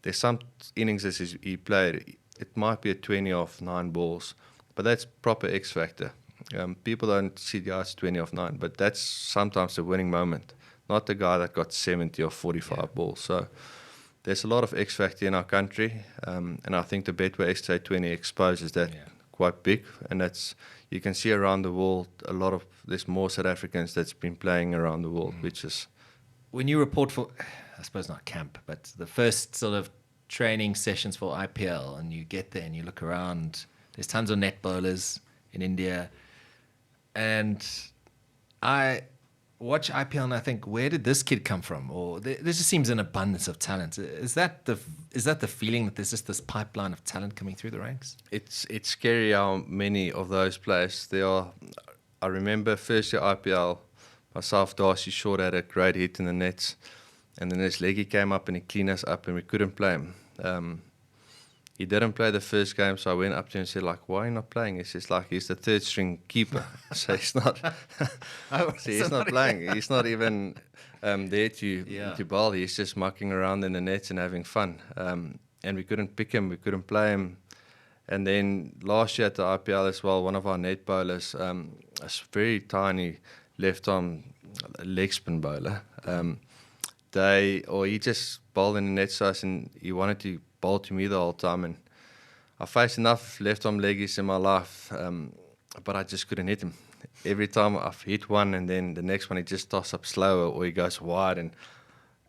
there's some innings as he played, it might be a 20 off 9 balls, but that's proper X factor. People don't see guys 20 off 9, but that's sometimes the winning moment, not the guy that got 70 or 45 balls. So there's a lot of X factor in our country, and I think the Betway SA20 exposes that quite big, and that's, you can see around the world there's more South Africans that's been playing around the world, which is... When you report for, I suppose not camp, but the first sort of training sessions for IPL, and you get there and you look around, there's tons of net bowlers in India, and I watch IPL and I think, where did this kid come from? Or there just seems an abundance of talent. Is that the feeling that there's just this pipeline of talent coming through the ranks? It's scary how many of those players there are. I remember first year IPL, myself, Darcy Short had a great hit in the nets, and then his leggy came up and he cleaned us up and we couldn't play him. He didn't play the first game, so I went up to him and said, like, why are you not playing? He says, like, he's the 3rd string keeper. So he's not he's not playing. He's not even there to bowl. He's just mucking around in the nets and having fun. And we couldn't pick him. We couldn't play him. And then last year at the IPL as well, one of our net bowlers, a very tiny left-arm leg spin bowler, he just bowled in the net size, and he wanted to bowl to me the whole time, and I faced enough left-arm leggies in my life, but I just couldn't hit him. Every time I've hit one, and then the next one he just tosses up slower or he goes wide, and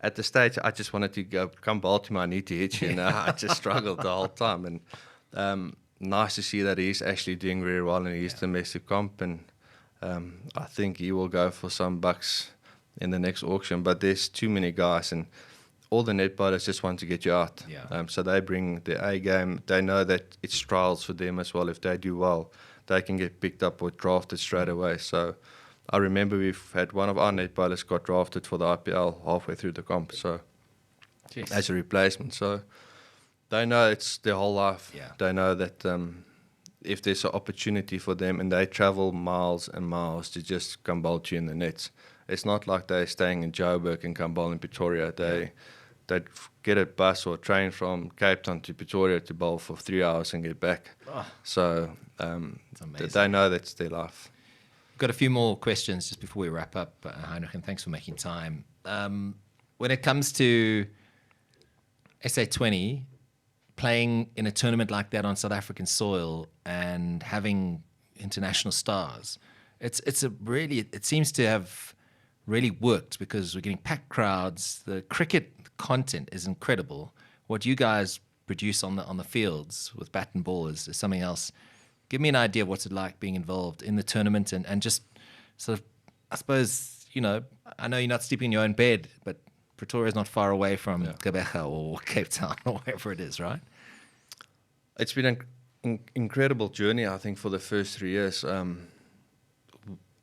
at the stage I just wanted to come bowl to me, I need to hit you, and I just struggled the whole time. And nice to see that he's actually doing very well in his domestic comp, and I think he will go for some bucks in the next auction, but there's too many guys, and all the net bowlers just want to get you out. So they bring their A game. They know that it's trials for them as well. If they do well, they can get picked up or drafted straight away. So I remember we've had one of our net bowlers got drafted for the IPL halfway through the comp, so as a replacement. So they know it's their whole life. They know that if there's an opportunity for them and they travel miles and miles to just come bowl to you in the nets. It's not like they're staying in Joburg and come bowl in Pretoria. They'd get a bus or train from Cape Town to Pretoria to bowl for 3 hours and get back. So they know that's their life. Got a few more questions just before we wrap up, Heinrich, and thanks for making time. When it comes to SA20, playing in a tournament like that on South African soil and having international stars, it seems to have really worked because we're getting packed crowds. The cricket content is incredible. What you guys produce on the fields with bat and ball is something else. Give me an idea of what's it like being involved in the tournament and just sort of, I suppose, I know you're not sleeping in your own bed, but Pretoria is not far away from Gqeberha or Cape Town or wherever it is, right? It's been an incredible journey, I think, for the first 3 years.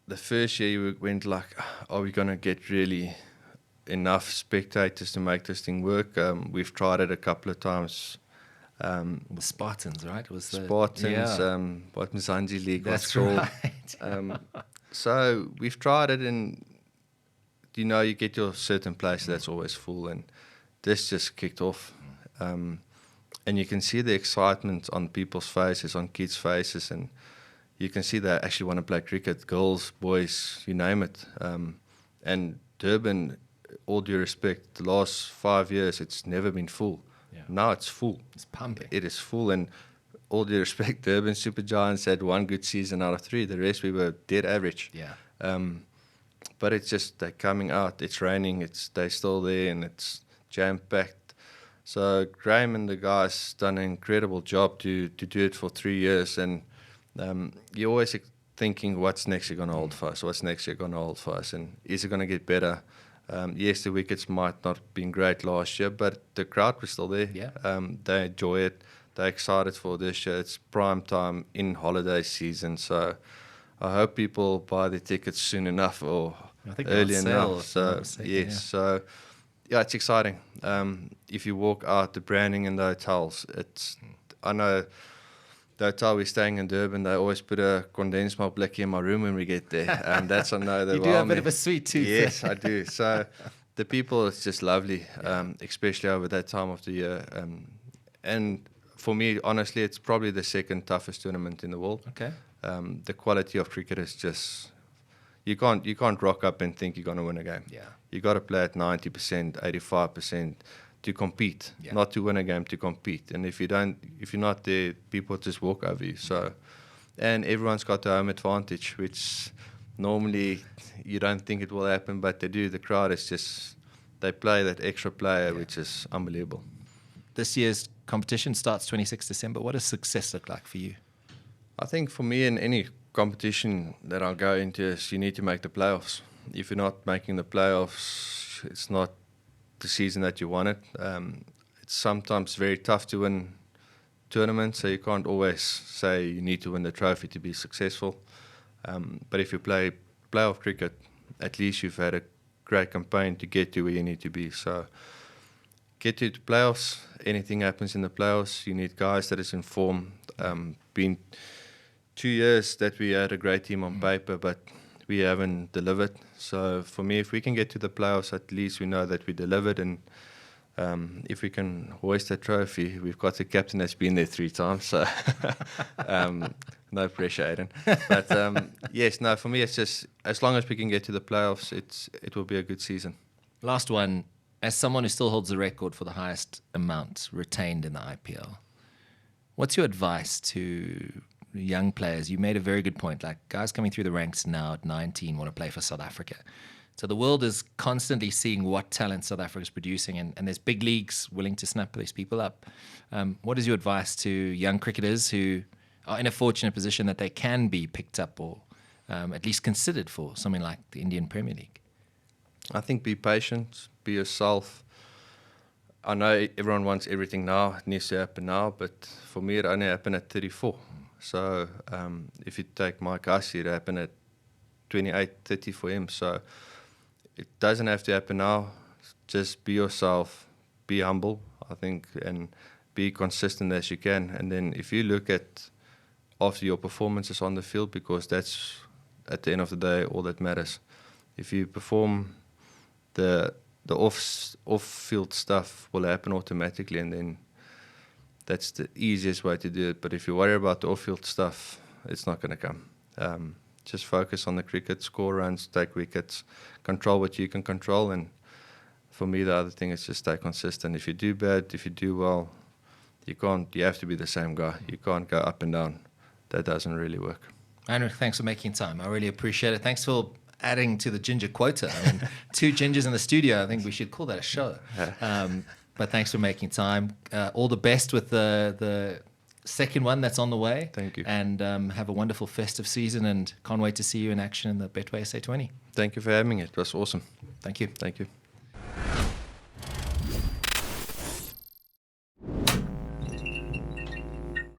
The first year we went like, are we going to get really enough spectators to make this thing work? We've tried it a couple of times. The Spartans, right? It was Spartans, what Mzansi League was That's called. right. So we've tried it, and you get your certain place that's always full, and this just kicked off. And you can see the excitement on people's faces, on kids' faces, and you can see they actually want to play cricket, girls, boys, you name it. And Durban, all due respect, the last 5 years, it's never been full. Yeah. Now it's full. It's pumping. It is full, and all due respect, Durban Super Giants had one good season out of 3. The rest we were dead average. Yeah. But it's just they're coming out. It's raining. They're still there, and it's jam packed. So Graham and the guys done an incredible job to do it for 3 years, and you're always thinking, what's next year going to hold for us? What's next year going to hold for us? And is it going to get better? Yes, the wickets might not have been great last year, but the crowd was still there. Yeah. They enjoy it. They're excited for this year. It's prime time in holiday season, so I hope people buy the tickets soon enough or early enough. So yes, so yeah, it's exciting. If you walk out, the branding in the hotels, I know the hotel we're staying in Durban, they always put a condensed milk blicky in my room when we get there. And that's, I know, you do have a bit of a sweet tooth. Yes, I do. So the people, it's just lovely, especially over that time of the year. And for me, honestly, it's probably the second toughest tournament in the world. Okay. The quality of cricket is just, you can't rock up and think you're going to win a game. Yeah. You got to play at 90%, 85% to compete, not to win a game, to compete. And if you're not there, people just walk over you. So, and everyone's got their home advantage, which normally you don't think it will happen, but they do. The crowd is just, they play that extra player, which is unbelievable. This year's competition starts 26 December. What does success look like for you? I think for me, in any competition that I'll go into, is you need to make the playoffs. If you're not making the playoffs, it's not the season that you wanted. It's sometimes very tough to win tournaments, so you can't always say you need to win the trophy to be successful. But if you play playoff cricket, at least you've had a great campaign to get to where you need to be. So get to the playoffs. Anything happens in the playoffs, you need guys that is in form. Been 2 years that we had a great team on paper, but we haven't delivered. So for me, if we can get to the playoffs, at least we know that we delivered. And if we can hoist a trophy, we've got a captain that's been there 3 times. So no pressure, Aiden. But yes, no, for me, it's just as long as we can get to the playoffs, it will be a good season. Last one. As someone who still holds the record for the highest amount retained in the IPL, what's your advice to young players? You made a very good point. Like, guys coming through the ranks now at 19 want to play for South Africa. So the world is constantly seeing what talent South Africa is producing, and there's big leagues willing to snap these people up. What is your advice to young cricketers who are in a fortunate position that they can be picked up or at least considered for something like the Indian Premier League? I think be patient, be yourself. I know everyone wants everything now, it needs to happen now, but for me it only happened at 34. So if you take Mike Hussey, it happened at 28, 30 for him. So it doesn't have to happen now. Just be yourself, be humble, I think, and be consistent as you can. And then if you look at after your performance is on the field, because that's at the end of the day all that matters. If you perform, the off-field stuff will happen automatically, and then that's the easiest way to do it. But if you worry about the off-field stuff, it's not going to come. Just focus on the cricket, score runs, take wickets, control what you can control. And for me, the other thing is just stay consistent. If you do bad, if you do well, you have to be the same guy. You can't go up and down. That doesn't really work. Heinrich, thanks for making time. I really appreciate it. Thanks for adding to the ginger quota. I mean, 2 gingers in the studio. I think we should call that a show. But thanks for making time. All the best with the second one that's on the way. Thank you. And have a wonderful festive season, and can't wait to see you in action in the Betway SA20. Thank you for having me. It was awesome. Thank you. Thank you.